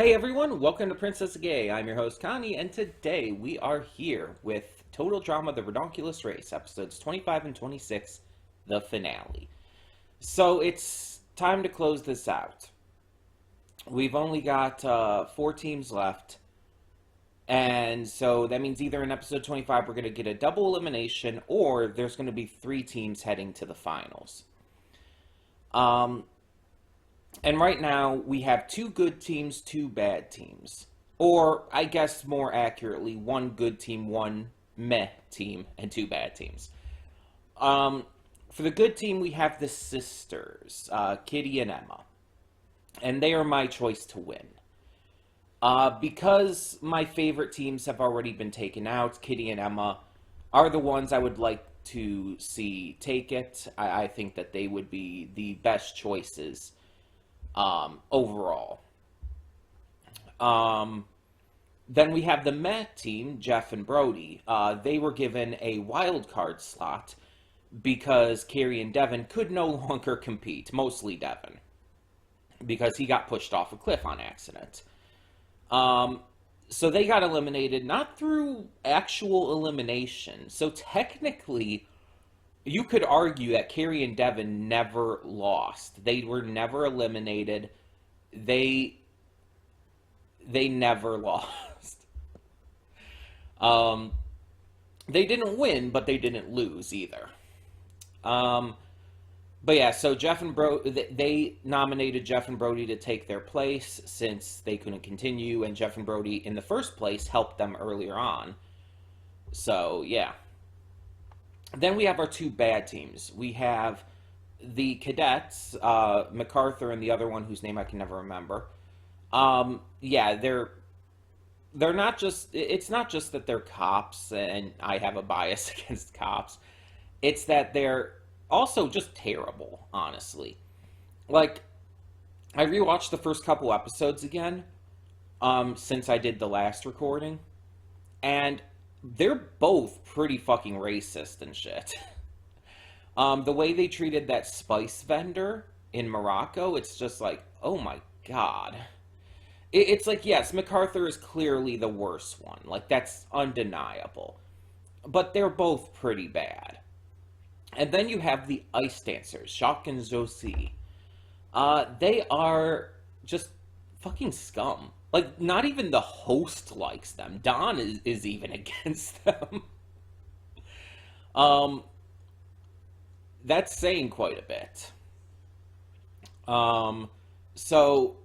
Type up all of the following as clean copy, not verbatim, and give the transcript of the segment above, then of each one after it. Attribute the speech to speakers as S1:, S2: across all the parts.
S1: Hey everyone, welcome to Princess Gay. I'm your host Connie, and today we are here with Total Drama The Ridonculous Race, episodes 25 and 26, the finale. So it's time to close this out. We've only got 4 teams left, and so that means either in episode 25 we're going to get a double elimination, or there's going to be 3 teams heading to the finals. And right now, we have 2 good teams, 2 bad teams. Or, I guess more accurately, 1 good team, 1 meh team, and 2 bad teams. For the good team, we have the sisters, Kitty and Emma. And they are my choice to win. Because my favorite teams have already been taken out, Kitty and Emma are the ones I would like to see take it. I think that they would be the best choices overall. Then we have the Met team, Jeff and Brody. They were given a wild card slot because Carrie and Devin could no longer compete, mostly Devin, because he got pushed off a cliff on accident. So they got eliminated, not through actual elimination. So technically, you could argue that Carrie and Devin never lost. They were never eliminated. They never lost. They didn't win, but they didn't lose either. But yeah, so they nominated Jeff and Brody to take their place since they couldn't continue, and Jeff and Brody in the first place helped them earlier on. So yeah. Then we have our 2 bad teams. We have the cadets, MacArthur and the other one whose name I can never remember. Yeah, they're not just, it's not just that they're cops and I have a bias against cops. It's that they're also just terrible, honestly. Like, I rewatched the first couple episodes again, since I did the last recording, and they're both pretty fucking racist and shit. The way they treated that spice vendor in Morocco, it's just like, oh my god. It's like, yes, MacArthur is clearly the worst one. Like, that's undeniable. But they're both pretty bad. And then you have the ice dancers, Jacques and Josie. They are just fucking scum. Like, not even the host likes them. Don is even against them. That's saying quite a bit. So,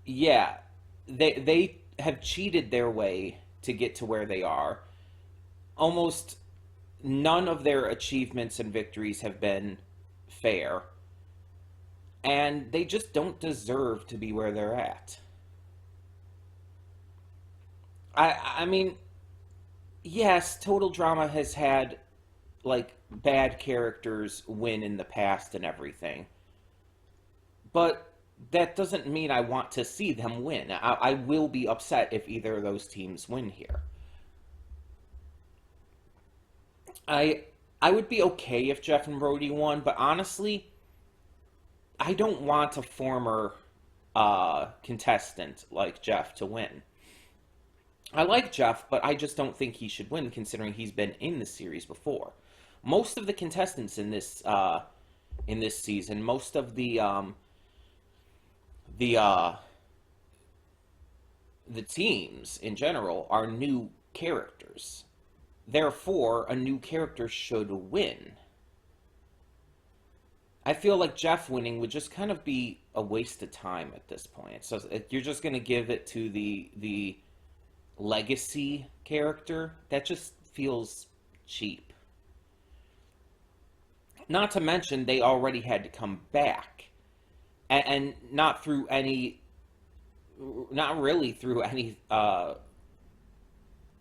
S1: yeah, they have cheated their way to get to where they are. Almost none of their achievements and victories have been fair. And they just don't deserve to be where they're at. I mean, yes, Total Drama has had, like, bad characters win in the past and everything. But that doesn't mean I want to see them win. I will be upset if either of those teams win here. I I would be okay if Jeff and Brody won, but honestly, I don't want a former contestant like Jeff to win. I like Jeff, but I just don't think he should win considering he's been in the series before. Most of the contestants in this season, most of the uh, the teams in general are new characters. Therefore, a new character should win. I feel like Jeff winning would just kind of be a waste of time at this point. So you're just going to give it to the legacy character. That just feels cheap. Not to mention they already had to come back, and not through any, not really through any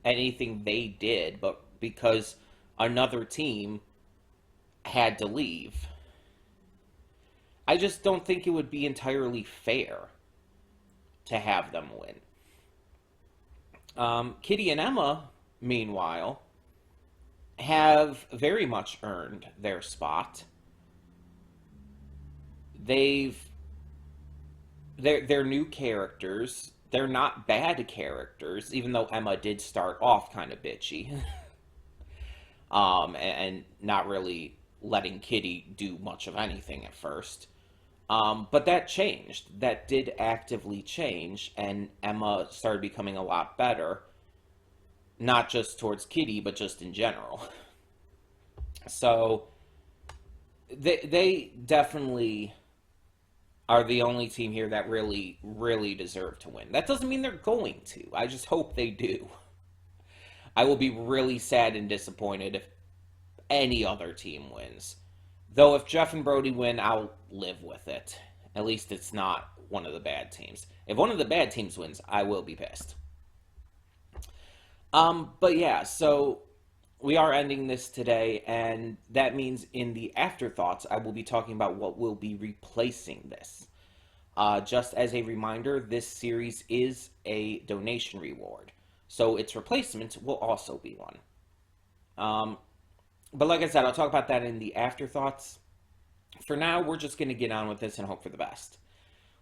S1: anything they did, but because another team had to leave. I just don't think it would be entirely fair to have them win. Kitty and Emma, meanwhile, have very much earned their spot. They're new characters. they're not bad characters, even though Emma did start off kind of bitchy. And not really letting Kitty do much of anything at first. But that changed. That did actively change, and Emma started becoming a lot better, not just towards Kitty, but just in general. So they definitely are the only team here that really, really deserve to win. That doesn't mean they're going to. I just hope they do. I will be really sad and disappointed if any other team wins. Though if Jeff and Brody win, I'll live with it. At least it's not one of the bad teams. If one of the bad teams wins, I will be pissed. But yeah, so we are ending this today, and that means in the afterthoughts, I will be talking about what will be replacing this. Just as a reminder, this series is a donation reward, so its replacement will also be one. But like I said, I'll talk about that in the afterthoughts. For now, we're just going to get on with this and hope for the best.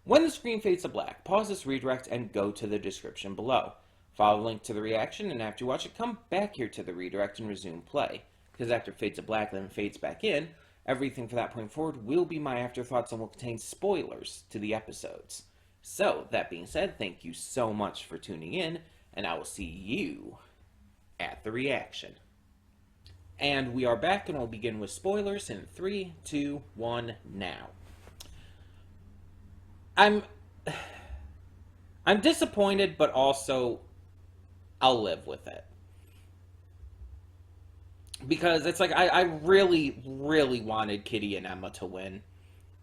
S1: When the screen fades to black, pause this redirect and go to the description below. Follow the link to the reaction, and after you watch it, come back here to the redirect and resume play. Because after it fades to black, then it fades back in, everything from that point forward will be my afterthoughts and will contain spoilers to the episodes. So, that being said, thank you so much for tuning in, and I will see you at the reaction. And we are back, and I'll begin with spoilers in 3, 2, 1, now. I'm disappointed, but also I'll live with it. Because it's like, I really, really wanted Kitty and Emma to win.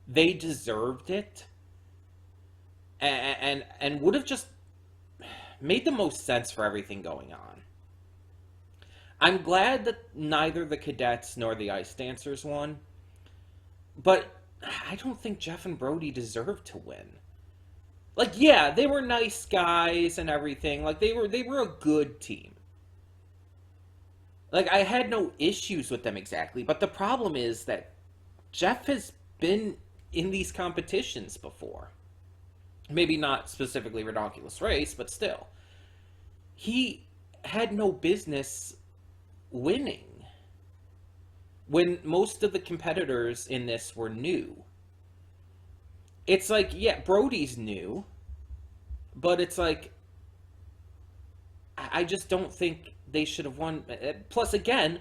S1: They deserved it. And would have just made the most sense for everything going on. I'm glad that neither the cadets nor the ice dancers won. But I don't think Jeff and Brody deserved to win. Like, yeah, they were nice guys and everything. Like, they were a good team. Like, I had no issues with them exactly, but the problem is that Jeff has been in these competitions before. Maybe not specifically Ridonculous race, but still. He had no business winning when most of the competitors in this were new. It's like, yeah, Brody's new, but it's like, I just don't think they should have won. Plus, again,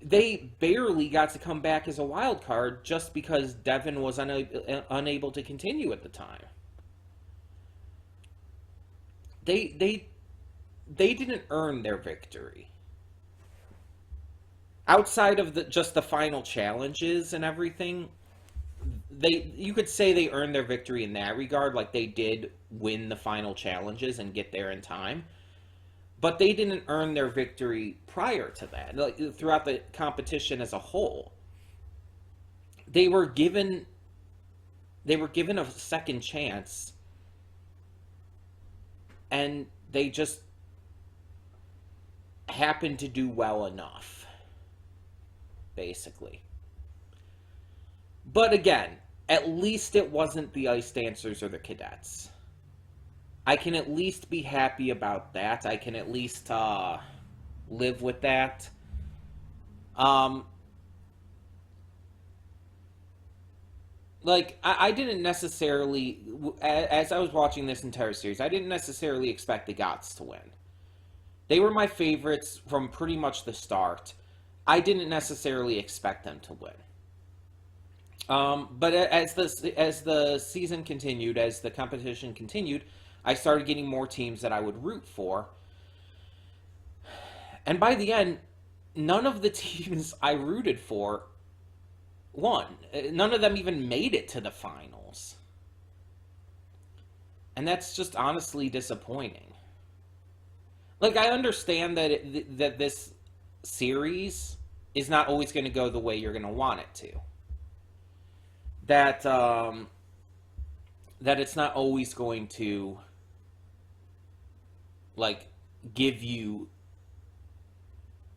S1: they barely got to come back as a wild card just because Devin was unable to continue at the time. They didn't earn their victory. Outside of just the final challenges and everything, you could say they earned their victory in that regard. Like, they did win the final challenges and get there in time. But they didn't earn their victory prior to that. Like, throughout the competition as a whole, they were given a second chance, and they just happened to do well enough, basically. But again, at least it wasn't the ice dancers or the cadets. I can at least be happy about that. I can at least live with that. Like, I didn't necessarily, as I was watching this entire series, I didn't necessarily expect the Gots to win. They were my favorites from pretty much the start. I didn't necessarily expect them to win. But as the season continued, as the competition continued, I started getting more teams that I would root for. And by the end, none of the teams I rooted for won. None of them even made it to the finals. And that's just honestly disappointing. Like, I understand that that this series is not always going to go the way you're going to want it to. That it's not always going to, like, give you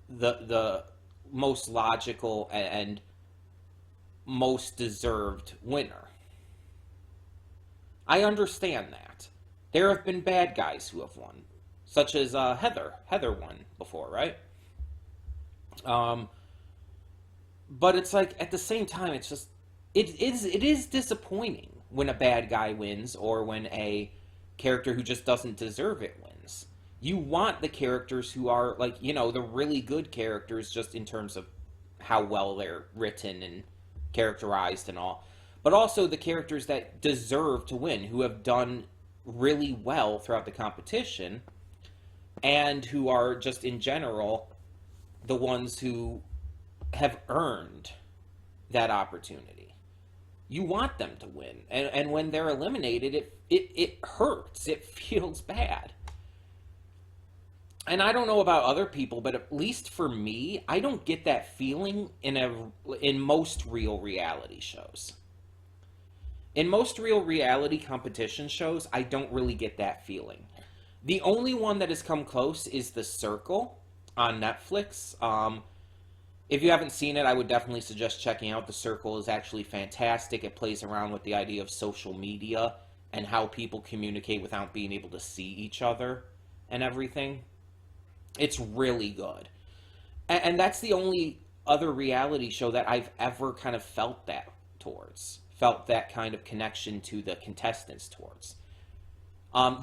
S1: the most logical and most deserved winner. I understand that. There have been bad guys who have won, such as Heather. Heather won before, right? Um, but it's like at the same time, it's just it is disappointing when a bad guy wins or when a character who just doesn't deserve it wins. You want the characters who are like, the really good characters, just in terms of how well they're written and characterized and all, but also the characters that deserve to win, who have done really well throughout the competition, and who are just in general the ones who have earned that opportunity. You want them to win, and when they're eliminated, it hurts. It feels bad. And I don't know about other people, but at least for me, I don't get that feeling in most real reality shows. In most real reality competition shows, I don't really get that feeling. The only one that has come close is The Circle on Netflix. If you haven't seen it, I would definitely suggest checking out. The Circle is actually fantastic. It plays around with the idea of social media and how people communicate without being able to see each other and everything. It's really good. And that's the only other reality show that I've ever kind of felt that towards. Felt that kind of connection to the contestants towards.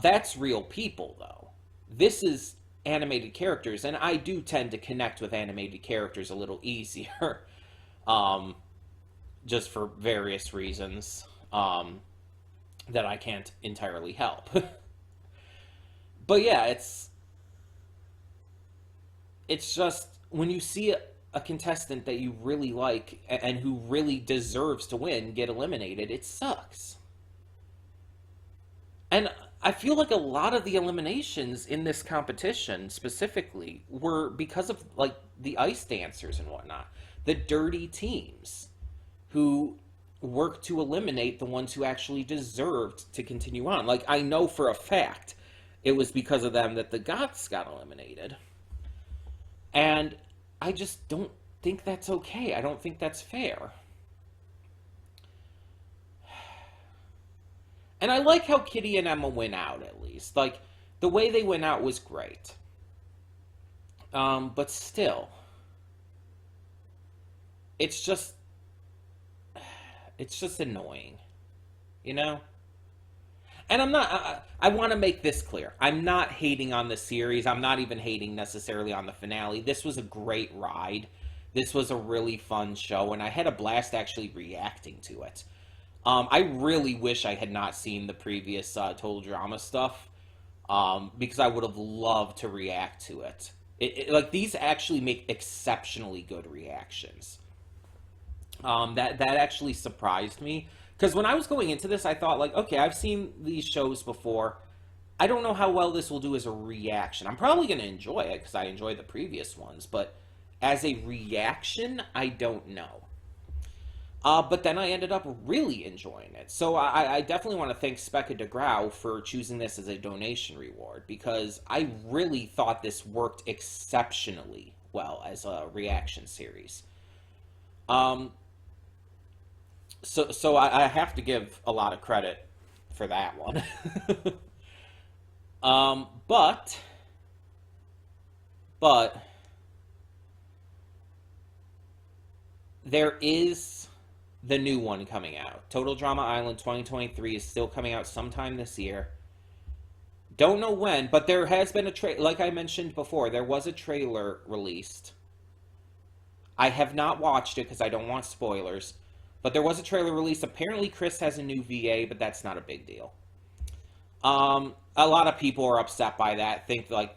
S1: That's real people, though. This is animated characters, and I do tend to connect with animated characters a little easier, just for various reasons that I can't entirely help. But yeah, it's just when you see a contestant that you really like and who really deserves to win get eliminated, it sucks. And I feel like a lot of the eliminations in this competition specifically were because of like the ice dancers and whatnot, the dirty teams who worked to eliminate the ones who actually deserved to continue on. Like, I know for a fact it was because of them that the Goths got eliminated. And I just don't think that's okay. I don't think that's fair. And I like how Kitty and Emma went out, at least. Like, the way they went out was great. But still, it's just, annoying, you know? And I want to make this clear. I'm not hating on the series. I'm not even hating necessarily on the finale. This was a great ride. This was a really fun show, and I had a blast actually reacting to it. I really wish I had not seen the previous Total Drama stuff, because I would have loved to react to it. Like, these actually make exceptionally good reactions. That actually surprised me. Because when I was going into this, I thought, like, okay, I've seen these shows before. I don't know how well this will do as a reaction. I'm probably going to enjoy it because I enjoyed the previous ones. But as a reaction, I don't know. But then I ended up really enjoying it. So I definitely want to thank Specca DeGrau for choosing this as a donation reward. Because I really thought this worked exceptionally well as a reaction series. So I have to give a lot of credit for that one. But there is the new one coming out. Total Drama Island 2023 is still coming out sometime this year. Don't know when, but there has been like I mentioned before, there was a trailer released. I have not watched it because I don't want spoilers. But there was a trailer released. Apparently, Chris has a new VA, but that's not a big deal. A lot of people are upset by that. Think like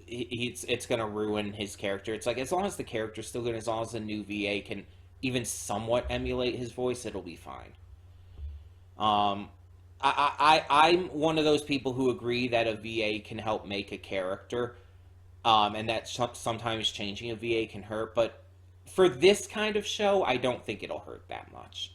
S1: it's going to ruin his character. It's like, as long as the character's still good, as long as the new VA can even somewhat emulate his voice, it'll be fine. I'm one of those people who agree that a VA can help make a character, and that sometimes changing a VA can hurt, but for this kind of show, I don't think it'll hurt that much.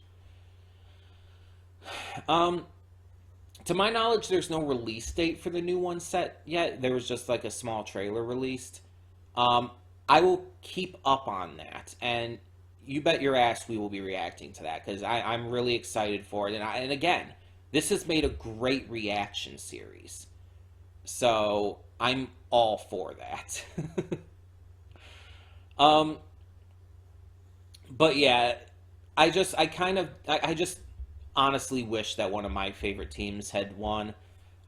S1: To my knowledge, there's no release date for the new one set yet. There was just like a small trailer released. I will keep up on that, and you bet your ass we will be reacting to that, because I'm really excited for it. And again, This has made a great reaction series. So I'm all for that. um, but yeah, I just honestly wish that one of my favorite teams had won.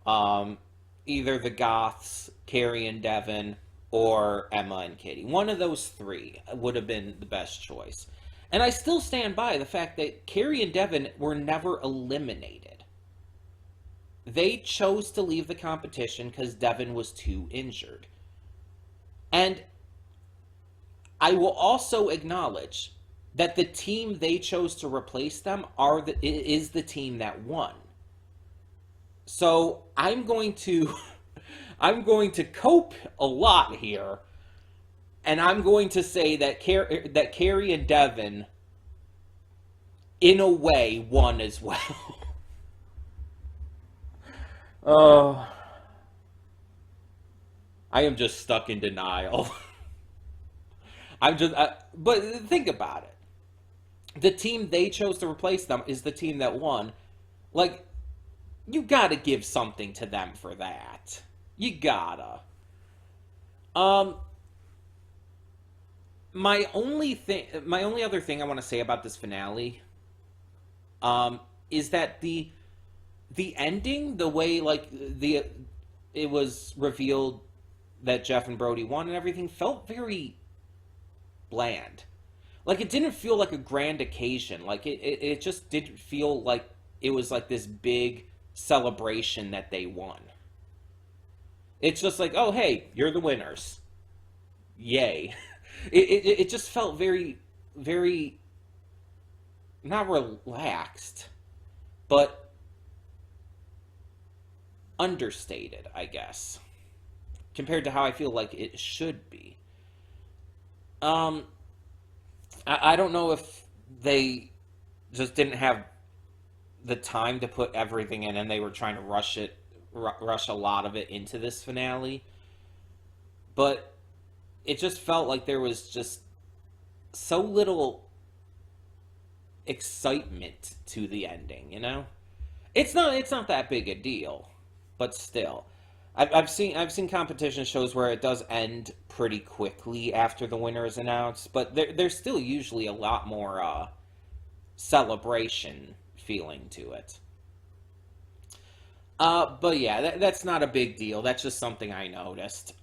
S1: Um, Either the Goths, Carrie and Devin, or Emma and Kitty. One of those three would have been the best choice. And I still stand by the fact that Carrie and Devin were never eliminated. They chose to leave the competition because Devin was too injured. And I will also acknowledge that the team they chose to replace them is the team that won. So I'm going to I'm going to cope a lot here, and I'm going to say that Carrie and Devin, in a way, won as well. Oh, I am just stuck in denial. But think about it. The team they chose to replace them is the team that won. Like, you gotta give something to them for that. You gotta. Um, my only other thing I want to say about this finale, is that the ending, the way like the it was revealed that Jeff and Brody won and everything, felt very bland. Like it didn't feel like a grand occasion. Like it just didn't feel like it was like this big celebration that they won. It's just like, oh hey, you're the winners. Yay. It just felt very, very not relaxed, but understated, I guess, compared to how I feel like it should be. Um, I don't know if they just didn't have the time to put everything in and they were trying to rush a lot of it into this finale, but it just felt like there was just so little excitement to the ending, you know? It's not that big a deal, but still. I've seen competition shows where it does end pretty quickly after the winner is announced, but there's still usually a lot more celebration feeling to it. But yeah, that's not a big deal. That's just something I noticed.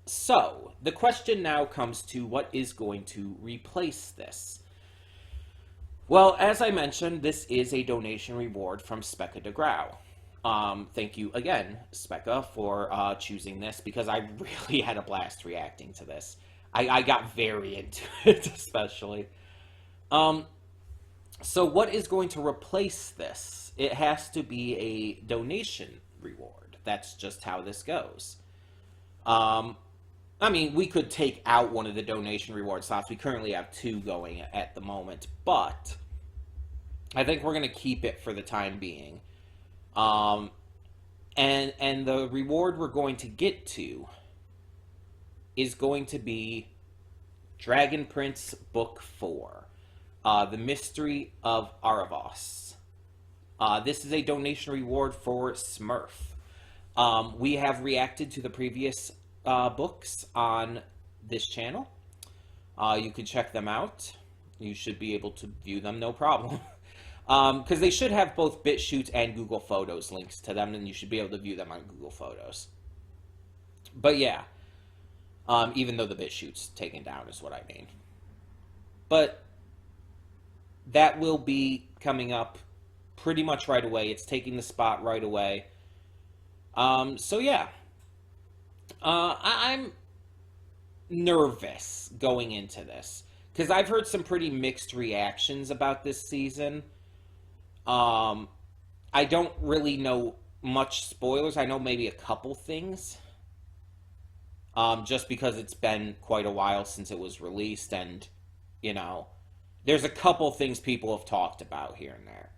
S1: So the question now comes to what is going to replace this. Well, as I mentioned, this is a donation reward from Specca DeGrau. Thank you again, Specca, for choosing this because I really had a blast reacting to this. I got very into it, especially. Um, so, what is going to replace this? It has to be a donation reward. That's just how this goes. Um, I mean, we could take out one of the donation reward slots. We currently have two going at the moment, but I think we're going to keep it for the time being. Um, and the reward we're going to get to is going to be Dragon Prince Book 4, The Mystery of Aravos. This is a donation reward for Smurf. We have reacted to the previous books on this channel. You can check them out. You should be able to view them, no problem. Because they should have both BitChute and Google Photos links to them, and you should be able to view them on Google Photos. But yeah, even though the BitChute's taken down is what I mean. But that will be coming up pretty much right away. It's taking the spot right away. So yeah, I'm nervous going into this because I've heard some pretty mixed reactions about this season. Um, I don't really know much spoilers. I know maybe a couple things. Just because it's been quite a while since it was released, and you know, there's a couple things people have talked about here and there.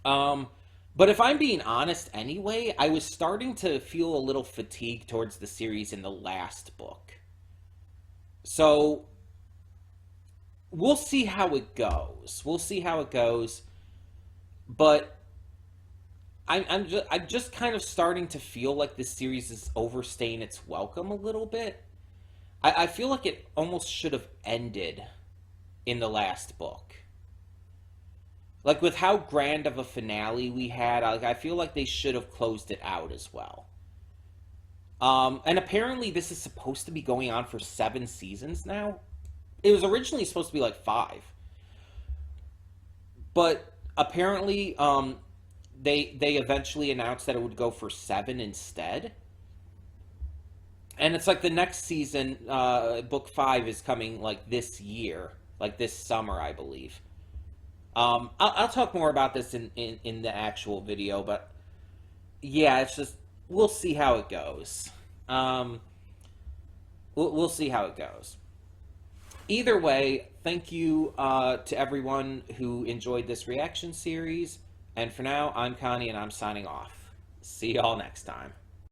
S1: Um, but if I'm being honest anyway, I was starting to feel a little fatigued towards the series in the last book. So we'll see how it goes. We'll see how it goes. But I'm just kind of starting to feel like this series is overstaying its welcome a little bit. I feel like it almost should have ended in the last book. Like with how grand of a finale we had, I feel like they should have closed it out as well. And apparently this is supposed to be going on for 7 seasons now. It was originally supposed to be like 5, but apparently they eventually announced that it would go for 7 instead. And it's like the next season, book 5 is coming like this year, like this summer, I believe. I'll talk more about this in the actual video, but yeah, it's just we'll see how it goes. Um, we'll see how it goes. Either way, thank you to everyone who enjoyed this reaction series. And for now, I'm Connie, and I'm signing off. See y'all next time.